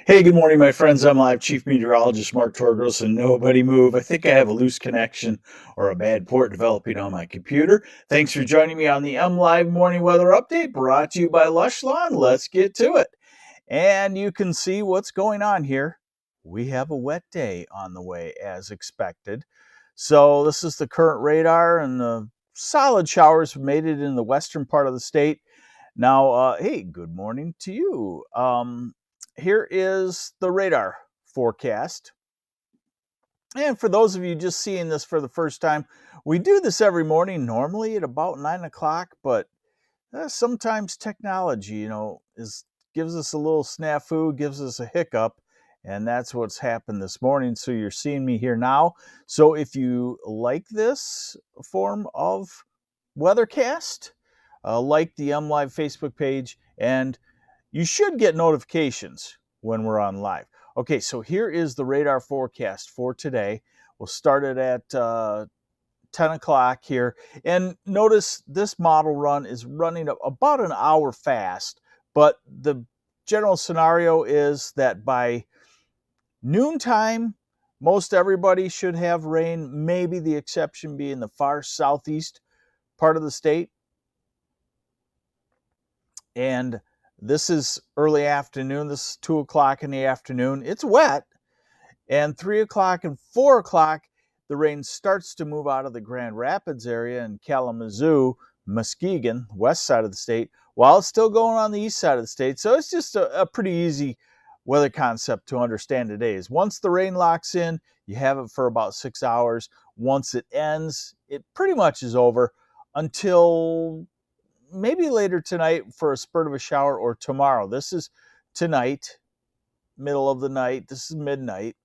Hey, good morning, my friends. I'm Live Chief Meteorologist Mark Torgros, and nobody move. I think I have a loose connection or a bad port developing on my computer. Thanks for joining me on the MLive Morning Weather Update brought to you by Lush Lawn. Let's get to it. And you can see what's going on here. We have a wet day on the way as expected. So this is the current radar, and the solid showers have made it in the western part of the state. Now, hey, good morning to you. Here is the radar forecast. And for those of you just seeing this for the first time, we do this every morning, normally at about 9 o'clock, but sometimes technology, gives us a little snafu, gives us a hiccup, and that's what's happened this morning. So you're seeing me here now. So if you like this form of weathercast, like the MLive Facebook page, and you should get notifications when we're on live. Okay, so here is the radar forecast for today. We'll start it at 10 o'clock here. And notice this model run is running about an hour fast, but the general scenario is that by noontime, most everybody should have rain, maybe the exception being the far southeast part of the state. And this is early afternoon. This is 2 o'clock in the afternoon. It's wet. And 3 o'clock and 4 o'clock, the rain starts to move out of the Grand Rapids area in Kalamazoo, Muskegon, west side of the state, while it's still going on the east side of the state. So it's just a pretty easy weather concept to understand today. Is once the rain locks in, you have it for about 6 hours. Once it ends, it pretty much is over until maybe later tonight for a spurt of a shower, or tomorrow. This is tonight, middle of the night. This is midnight.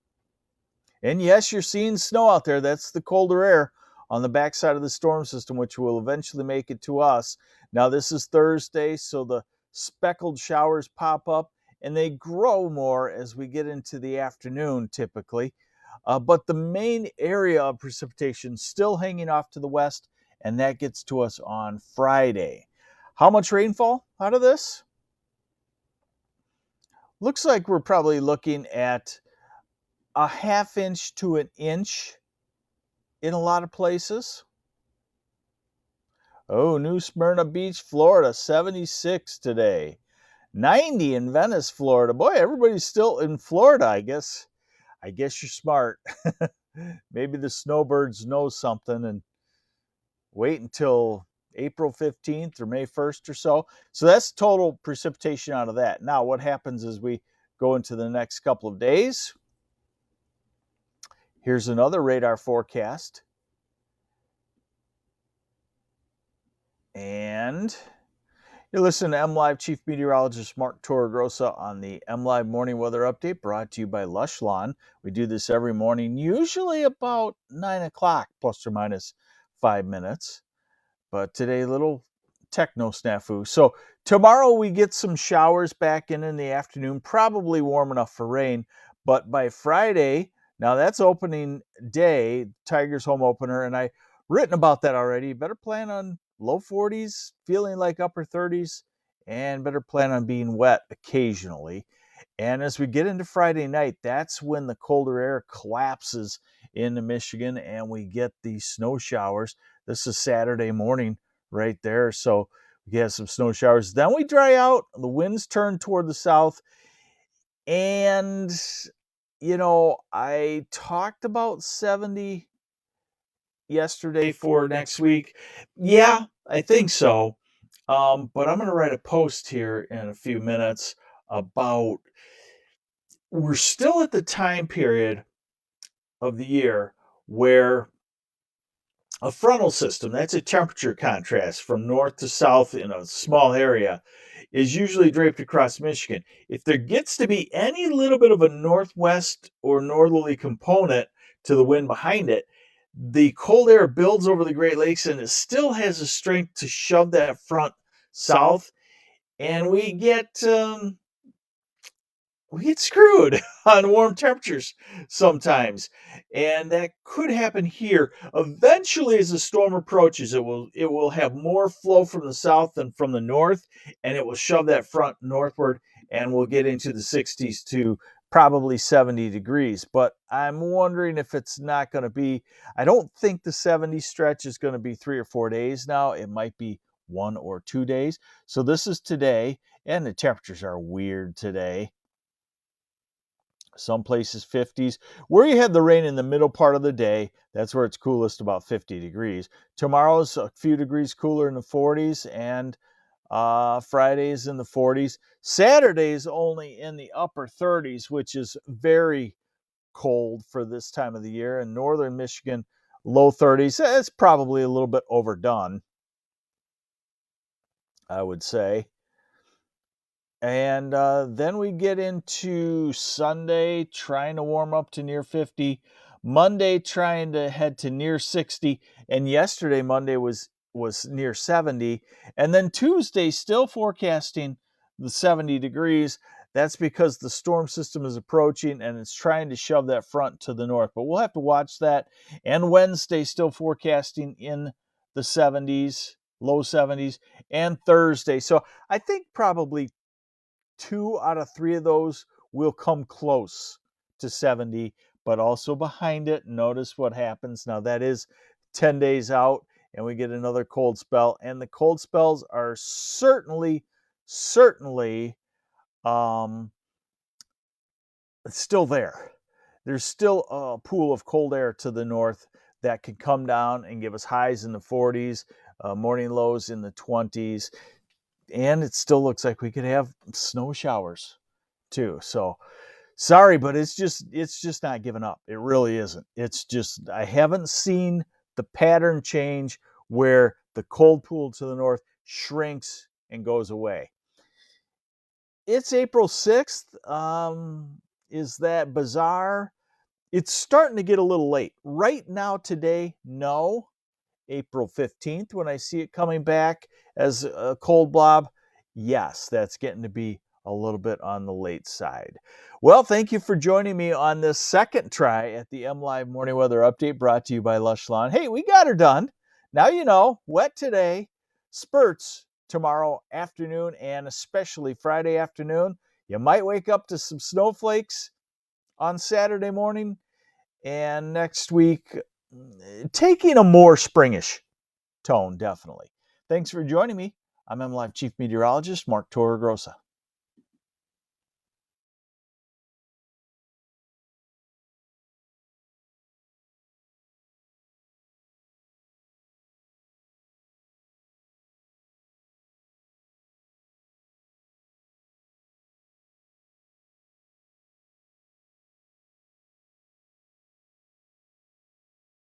And yes, you're seeing snow out there. That's the colder air on the backside of the storm system, which will eventually make it to us. Now, this is Thursday, so the speckled showers pop up, and they grow more as we get into the afternoon, typically. But the main area of precipitation still hanging off to the west, and that gets to us on Friday. How much rainfall out of this? Looks like we're probably looking at a half inch to an inch in a lot of places. Oh, New Smyrna Beach, Florida, 76 today. 90 in Venice, Florida. Boy, everybody's still in Florida, I guess. I guess you're smart. Maybe the snowbirds know something and wait until April 15th or May 1st or so. So that's total precipitation out of that. Now, what happens as we go into the next couple of days? Here's another radar forecast. And you're listening to MLive Chief Meteorologist Mark Torregrossa on the MLive Morning Weather Update brought to you by Lush Lawn. We do this every morning, usually about 9 o'clock, plus or minus 5 minutes. But today, little techno snafu. So tomorrow we get some showers back in the afternoon, probably warm enough for rain. But by Friday, now that's opening day, Tigers home opener, and I've written about that already. You better plan on low 40s, feeling like upper 30s, and better plan on being wet occasionally. And as we get into Friday night, that's when the colder air collapses into Michigan and we get these snow showers. This is Saturday morning right there. So we have some snow showers. Then we dry out. The winds turn toward the south. And, I talked about 70 yesterday for next week. Yeah, I think so. But I'm going to write a post here in a few minutes about we're still at the time period of the year where a frontal system, that's a temperature contrast from north to south in a small area, is usually draped across Michigan. If there gets to be any little bit of a northwest or northerly component to the wind behind it, the cold air builds over the Great Lakes and it still has the strength to shove that front south, and we get screwed on warm temperatures sometimes, and that could happen here. Eventually, as the storm approaches, it will have more flow from the south than from the north, and it will shove that front northward, and we'll get into the 60s to probably 70 degrees, but I'm wondering if it's not going to be, I don't think the 70 stretch is going to be 3 or 4 days now. It might be 1 or 2 days. So this is today, and the temperatures are weird today. Some places 50s. Where you had the rain in the middle part of the day, that's where it's coolest, about 50 degrees. Tomorrow's a few degrees cooler in the 40s, and Friday's in the 40s. Saturday's only in the upper 30s, which is very cold for this time of the year. In northern Michigan, low 30s. It's probably a little bit overdone, I would say. And then we get into Sunday trying to warm up to near 50, Monday trying to head to near 60, and yesterday Monday was near 70, and then Tuesday still forecasting the 70 degrees. That's because the storm system is approaching and it's trying to shove that front to the north. But we'll have to watch that. And Wednesday still forecasting in the 70s, low 70s, and Thursday. So I think probably 2 out of 3 of those will come close to 70, but also behind it, notice what happens. Now, that is 10 days out, and we get another cold spell. And the cold spells are certainly still there. There's still a pool of cold air to the north that can come down and give us highs in the 40s, morning lows in the 20s. And it still looks like we could have snow showers too. So sorry, but it's just not giving up. It really isn't. It's just, I haven't seen the pattern change where the cold pool to the north shrinks and goes away. It's April 6th. Is that bizarre? It's starting to get a little late. Right now, today, no. April 15th, when I see it coming back as a cold blob, yes, that's getting to be a little bit on the late side. Well, thank you for joining me on this second try at the MLive Morning Weather Update, brought to you by Lush Lawn. Hey, we got her done. Now you know, wet today, spurts tomorrow afternoon, and especially Friday afternoon. You might wake up to some snowflakes on Saturday morning, and next week, taking a more springish tone, definitely. Thanks for joining me. I'm MLive Chief Meteorologist Mark Torregrossa.